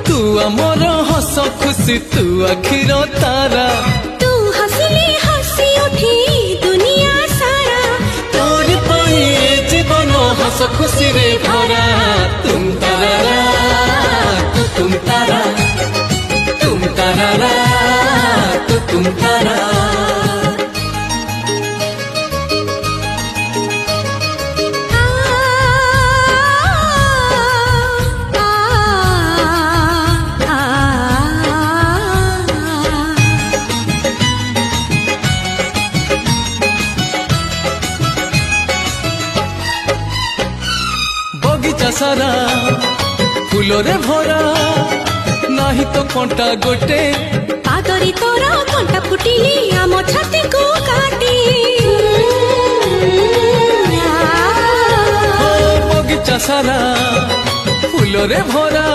तू आमर हस खुशी तू आखिर तारा तू हसिले हसी उठी दुनिया सारा तोर पाई जीवन हस खुशी रे भरा तुम तारा तुम तारा तुम तारा तुम तारा बगीचा सारा फूलरे भरा नाही तो कंटा गोटे पादरी तोरा कंटा फुटिली आम छाती को काटी बगीचा सारा फूलरे भरा।